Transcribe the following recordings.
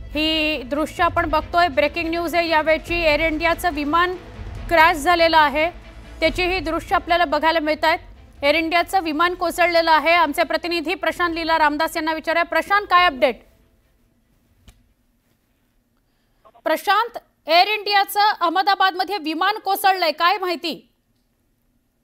ही दृश्य आपण बघतोय, ब्रेकिंग न्यूज आहे यावेळची। एअर इंडियाचं विमान क्रॅश झालेलं आहे, त्याची ही दृश्य आपल्याला बघायला मिळतात। एअर इंडियाचं विमान कोसळलेलं आहे। आमचे प्रतिनिधी प्रशांत लीला रामदास यांना विचारूया। प्रशांत, काय अपडेट? प्रशांत, एअर इंडियाचं अहमदाबादमध्ये विमान कोसळलंय, काय माहिती?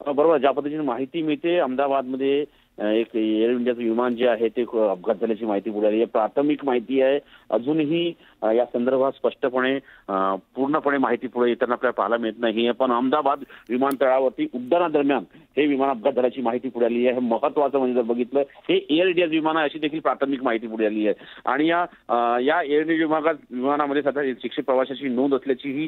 बरोबर, ज्या पद्धतीने माहिती मिळते, अहमदाबादमध्ये एक एअर इंडियाचं विमान जे आहे ते अपघात झाल्याची माहिती पुढे आली आहे। प्राथमिक माहिती आहे, अजूनही या संदर्भात स्पष्टपणे पूर्णपणे माहिती पुढे येताना आपल्याला पाहायला मिळत नाही। पण अहमदाबाद विमानतळावरती उड्डाणादरम्यान हे विमान अपघात झाल्याची माहिती पुढे आली आहे। महत्वाचं म्हणजे जर बघितलं, हे एअर इंडिया विमान आहे अशी देखील प्राथमिक माहिती पुढे आली आहे। आणि या एअर इंडिया विमानामध्ये सध्या 100 प्रवाशांची नोंद असल्याची ही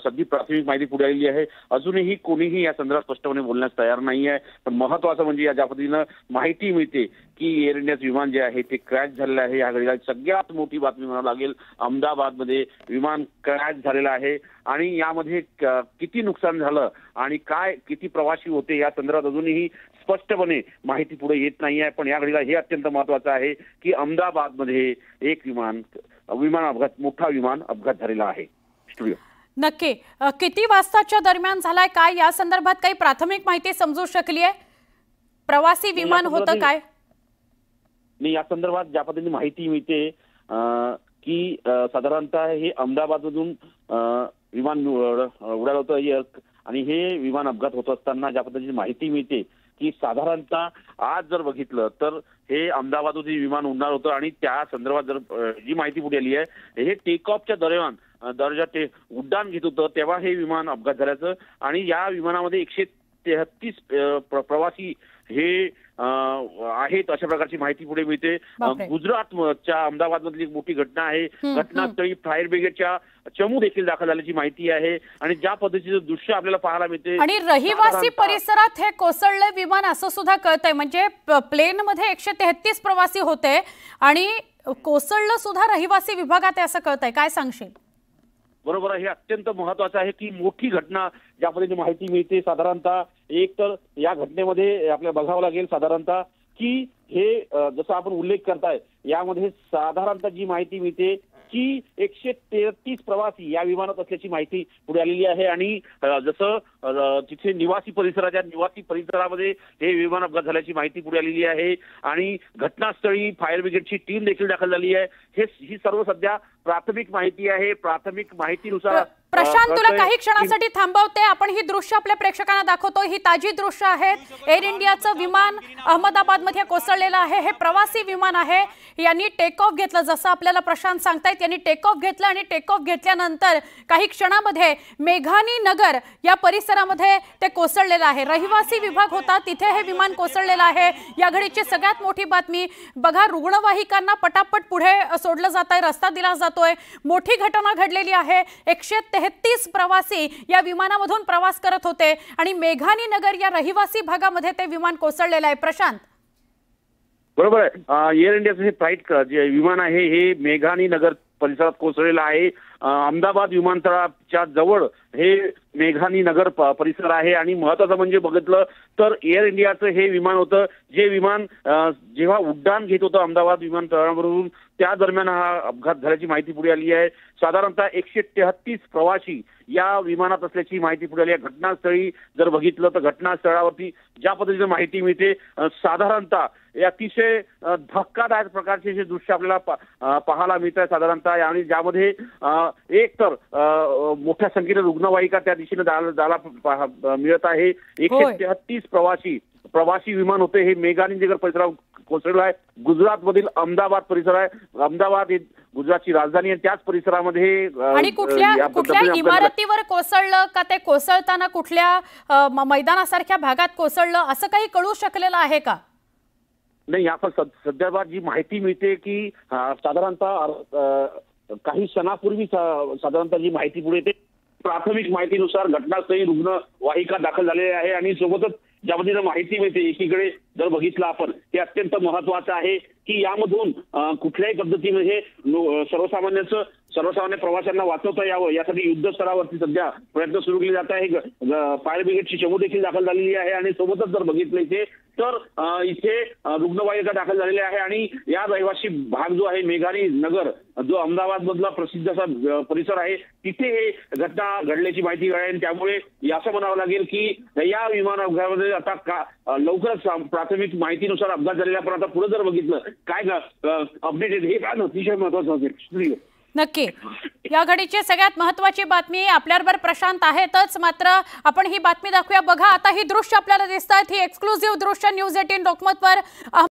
सध्या प्राथमिक माहिती पुढे आलेली आहे। अजूनही कोणीही या संदर्भात स्पष्टपणे बोलण्यास तयार नाही आहे। पण महत्वाचं म्हणजे ज्या पद्धतीनं माहिती मिळते की एअर इंडियाचं विमान जे आहे ते क्रॅश झालेलं आहे। या घडीला सगळ्यात मोठी बातमी म्हणावं लागेल, अहमदाबादमध्ये विमान क्रॅश झालेलं आहे। आणि यामध्ये किती नुकसान झालं आणि काय किती प्रवासी होते या संदर्भात अजूनही स्पष्टपणे माहिती पुढे येत नाही आहे। पण या घडीला हे अत्यंत महत्वाचं आहे की अहमदाबादमध्ये एक मोठा विमान अपघात झालेला आहे। स्टुडिओ नक्की किती वाजताच्या दरम्यान झालाय, काय या संदर्भात काही प्राथमिक माहिती समजू शकली आहे? प्रवासी विमान होतं काय? नाही, या संदर्भात ज्या पद्धतीने माहिती मिळते की साधारणतः हे अहमदाबादमधून विमान उडालं होतं आणि हे विमान अपघात होत असताना ज्या पद्धतीने माहिती मिळते की साधारणतः आज जर बघितलं तर हे अहमदाबादमधून विमान उडणार होतं। आणि त्या संदर्भात जर जी माहिती पुढे आली आहे, हे टेक ऑफच्या दरम्यान उड्डाण घेत होतं तेव्हा हे विमान अपघात झाल्याचं। आणि या विमानामध्ये 133 प्रवासी हे आहेत अशा प्रकारची माहिती पुढे मिळते। गुजरातच्या अहमदाबादमधली एक मोठी घटना आहे। घटनास्थळी फायर ब्रिगेडच्या चमू देखील दाखल झाल्याची माहिती आहे। आणि ज्या पद्धतीचं दृश्य आपल्याला पाहायला मिळते आणि रहिवासी परिसरात हे कोसळले विमान असं सुद्धा कळतंय, म्हणजे प्लेन मध्ये 133 प्रवासी होते आणि कोसळलं सुद्धा रहिवासी विभागात आहे असं कळतंय, काय सांगशील? बरोबर आहे, हे अत्यंत महत्वाचं आहे की मोठी घटना ज्या पद्धतीने माहिती मिळते। साधारणतः एक तर या घटनेमध्ये आपल्याला बघावं लागेल साधारणतः की हे जसं आपण उल्लेख करताय, यामध्ये साधारणतः जी माहिती मिळते की 133 प्रवासी या विमानात असल्याची माहिती पुढे आलेली आहे। आणि जसं तिथे निवासी परिसरामध्ये हे विमान अपघात झाल्याची माहिती पुढे आलेली आहे। आणि घटनास्थळी फायर ब्रिगेडची टीम देखील दाखल झाली आहे। ही सर्व सध्या प्राथमिक माहिती आहे। प्राथमिक माहितीनुसार प्रशांत, तुला काही क्षणासाठी थांबवते, आपण ही दृश्य आपल्या प्रेक्षकांना दाखवतो। ही ताजी दृश्य आहेत। एअर इंडियाचं विमान अहमदाबादमध्ये कोसळलेलं आहे। हे प्रवासी विमान आहे, यांनी टेक ऑफ घेतलं, जसं आपल्याला प्रशांत सांगतायत, यांनी टेक ऑफ घेतलं आणि टेक ऑफ घेतल्यानंतर काही क्षणामध्ये मेघानी नगर या परिसरामध्ये ते कोसळलेलं आहे। रहिवासी विभाग होता, तिथे हे विमान कोसळलेलं आहे। या घडीची सगळ्यात मोठी बातमी बघा, रुग्णवाहिकांना पटापट पुढे सोडलं जात आहे, रस्ता दिला जातोय। मोठी घटना घडलेली आहे। 133 प्रवासी या विमानामधून प्रवास करत होते आणि मेघानी नगर या रहिवासी भागामध्ये ते विमान कोसळलेलं आहे। प्रशांत, बरोबर आहे, एअर इंडियाचं हे फ्लाईट जे विमान आहे हे मेघानी नगर परिसरात कोसळलेलं आहे। अहमदाबाद विमानतळाच्या जवळ हे मेघानी नगर परिसर आहे। आणि महत्वाचं म्हणजे बघितलं तर एअर इंडियाचं हे विमान होतं, जे विमान जेव्हा उड्डाण घेत होतं अहमदाबाद विमानतळावरून, त्या दरम्यान हा अपघात झाल्याची माहिती पुढे आली आहे। साधारणतः 133 प्रवासी या विमानात असल्याची माहिती पुढे आली आहे। घटनास्थळी जर बघितलं तर घटनास्थळावरती ज्या पद्धतीने माहिती मिळते, साधारणतः अतिशय धक्कादायक प्रकारचे हे दृश्य आपल्याला पाहायला मिळत आहे साधारणतः। आणि ज्यामध्ये एक तर मोठ्या संख्येने रुग्णवाहिका त्या दिशेने जायला मिळत आहे। 133 प्रवासी विमान होते, हे मेघानी नगर परिसरात कोसळलं आहे। गुजरातमधील अहमदाबाद परिसर आहे। अहमदाबाद ही गुजरातची राजधानी आहे, त्याच परिसरामध्ये आणि कुठल्या इमारतीवर कोसळलं का, ते कोसळताना कुठल्या मैदानासारख्या भागात कोसळलं असं काही कळू शकलेलं आहे का? नाही, आपण सध्या जी माहिती मिळते की साधारणतः काही क्षणापूर्वी साधारणतः जी माहिती पुढे येते, प्राथमिक माहितीनुसार घटनास्थळी रुग्णवाहिका दाखल झालेली आहे। आणि सोबतच ज्या पद्धतीने माहिती मिळते, एकीकडे जर बघितलं आपण, हे अत्यंत महत्वाचं आहे की यामधून कुठल्याही पद्धतीने हे सर्वसामान्यांचं सर्वसामान्य प्रवाशांना वाचवता यावं यासाठी युद्ध स्तरावरती सध्या प्रयत्न सुरू केले जात आहे. फायर ब्रिगेडची चमू देखील दाखल झालेली आहे आणि सोबतच जर बघितलं इथे तर इथे रुग्णवाहिका दाखल झालेल्या आहे आणि या रहिवासी भाग जो आहे मेघारी नगर जो अहमदाबाद मधला प्रसिद्ध असा परिसर आहे तिथे हे घटना घडल्याची माहिती आहे आणि त्यामुळे असं म्हणावं लागेल की या विमान अपघातामध्ये आता लवकरच प्राथमिक माहितीनुसार अपघात झालेला, पण आता पुढे जर बघितलं काय अपडेट आहे हे काय अतिशय महत्वाचं असेल. नक्की या घडीची सगळ्यात महत्त्वाची बातमी आपल्याबरोबर प्रशांत आहेतच, मात्र आपण ही बातमी दाखवूया. बघा आता ही दृश्य आपल्याला दिसतात, ही एक्सक्लुझिव्ह दृश्य न्यूज 18 लोकमतवर